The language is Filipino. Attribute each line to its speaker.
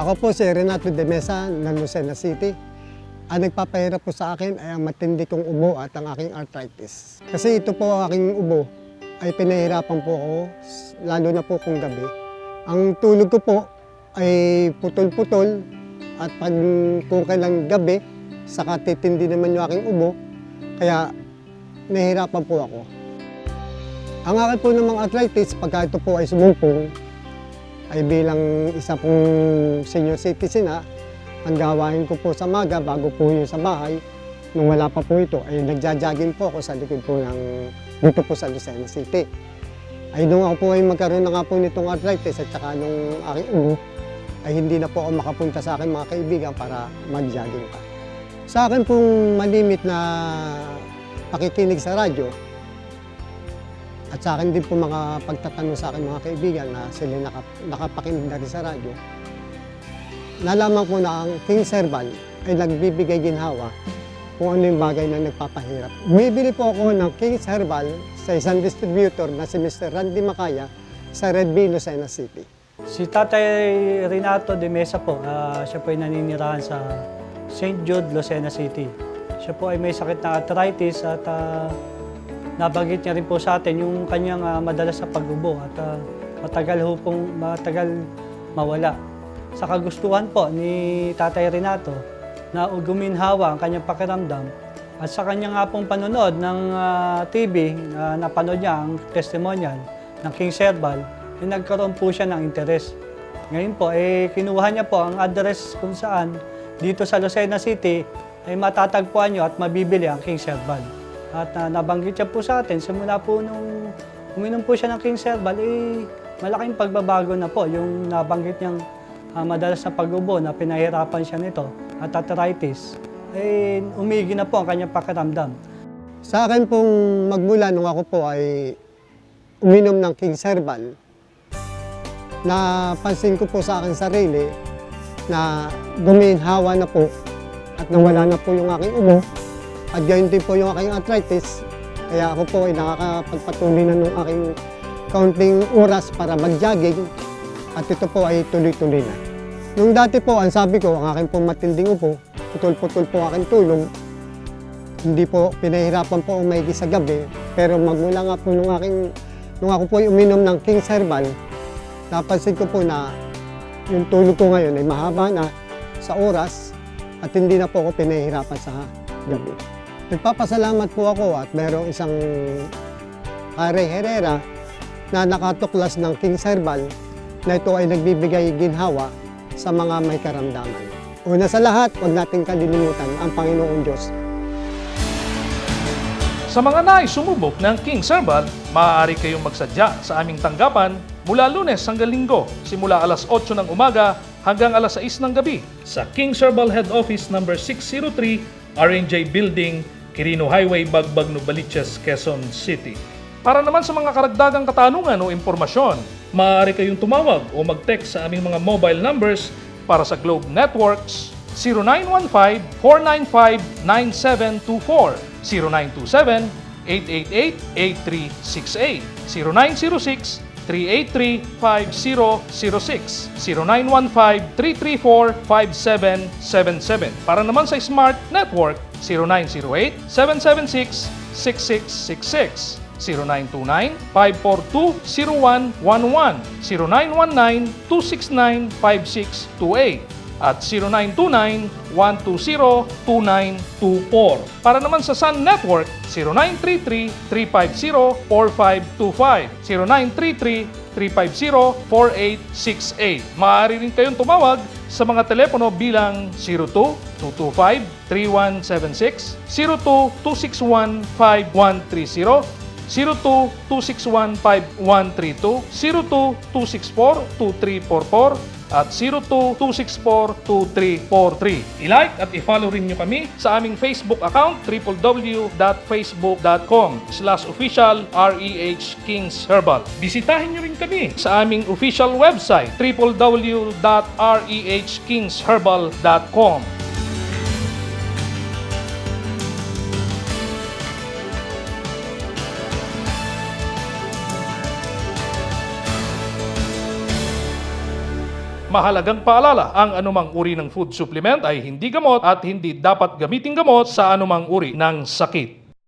Speaker 1: Ako po si Renato de Mesa ng Lucena City. Ang nagpapahirap po sa akin ay ang matindi kong ubo at ang aking arthritis. Kasi ito po ang aking ubo ay pinahirapan po ako, lalo na po kung gabi. Ang tulog ko po ay putol-putol at pag kung kailang gabi, saka titindi naman yung aking ubo, kaya nahihirapan po ako. Ang akin po namang arthritis, pagka ito po ay sumumpong, ay bilang isa pong senior citizen ang gawain ko po sa maga bago po yung sa bahay, nung wala pa po ito, ay nagja-jogging po ako sa likod po dito po sa Lucena City. Ay nung ako po ay magkaroon na nga po nitong arthritis at saka nung aking ubo, ay hindi na po ako makapunta sa akin mga kaibigan para mag-jogging pa. Sa akin pong malimit na pakikinig sa radyo, at sa akin din po mga pagtatanong sa akin mga kaibigan na sila nakapakinig na rin sa radyo, nalaman ko na ang King Herbal ay nagbibigay ginhawa kung ano yung bagay na nagpapahirap. Bumibili po ako ng King Herbal sa isang distributor na si Mr. Randy Macaya sa Red Bee, Lucena City.
Speaker 2: Si Tatay Renato de Mesa po, siya po ay naninirahan sa St. Jude, Lucena City. Siya po ay may sakit na arthritis at nabanggit niya rin po sa atin yung kanyang madalas sa pag-ubo at matagal mawala. Sa kagustuhan po ni Tatay Renato na guminhawa ang kanyang pakiramdam at sa kanyang nga pong panonood ng TV, napanood niya ang testimonial ng King Herbal, nagkaroon po siya ng interes. Ngayon po, kinuha niya po ang address kung saan dito sa Lucena City ay matatagpuan niyo at mabibili ang King Herbal. At nabanggit siya po sa atin, simula po nung uminom po siya ng King Herbal, malaking pagbabago na po yung nabanggit niyang madalas na pag-ubo na pinahirapan siya nito at arthritis, umigi na po ang kanyang pakiramdam.
Speaker 1: Sa akin pong magmula nung ako po ay uminom ng King Herbal, napansin ko po sa akin sarili na guminhawa na po at nawala na po yung aking ubo. At gayon din po yung aking arthritis, kaya ako po ay nakakapagpatuloy na ng aking kaunting oras para mag-jogging at ito po ay tuloy-tuloy na. Nung dati po, ang sabi ko, ang aking pong matinding upo, putol-putol po aking tulog, hindi po pinahirapan po umaigi sa gabi, pero magmula nga po nung ako po ay uminom ng King Herbal, napansin ko po na yung tulog ko ngayon ay mahaba na sa oras at hindi na po ako pinahirapan sa gabi. Nagpapasalamat po ako at mayroong isang Harry Herrera na nakatuklas ng King Herbal na ito ay nagbibigay ginhawa sa mga may karamdaman. Una sa lahat, huwag nating kalilimutan ang Panginoong Diyos.
Speaker 3: Sa mga nais sumubok ng King Herbal, maaari kayong magsadya sa aming tanggapan mula Lunes hanggang Linggo, simula alas 8 ng umaga hanggang alas 6 ng gabi sa King Herbal Head Office No. 603, RNJ Building, Quirino Highway, Bagbag, Novaliches, Quezon City. Para naman sa mga karagdagang katanungan o impormasyon, maaari kayong tumawag o mag-text sa aming mga mobile numbers para sa Globe Networks 0915-495-9724, 0927-888-8368, 0906-383-5006, 0915-334-5777. Para naman sa Smart Network, 0908-776-6666, 0929-542-0111, 0919-269-5628, at 0929-120-2924. Para naman sa Sun Network, 0933-350-4525, 0933-350-4868. Maaari rin kayong tumawag sa mga telepono bilang 02-225-3176, 02-261-5130, 02-261-5132, 02-264-2344, at 02-264-2343. I-like at i-follow rin nyo kami sa aming Facebook account www.facebook.com/official-REH-Kings-Herbal. Bisitahin nyo rin kami sa aming official website www.rehkingsherbal.com. Mahalagang paalala, ang anumang uri ng food supplement ay hindi gamot at hindi dapat gamiting gamot sa anumang uri ng sakit.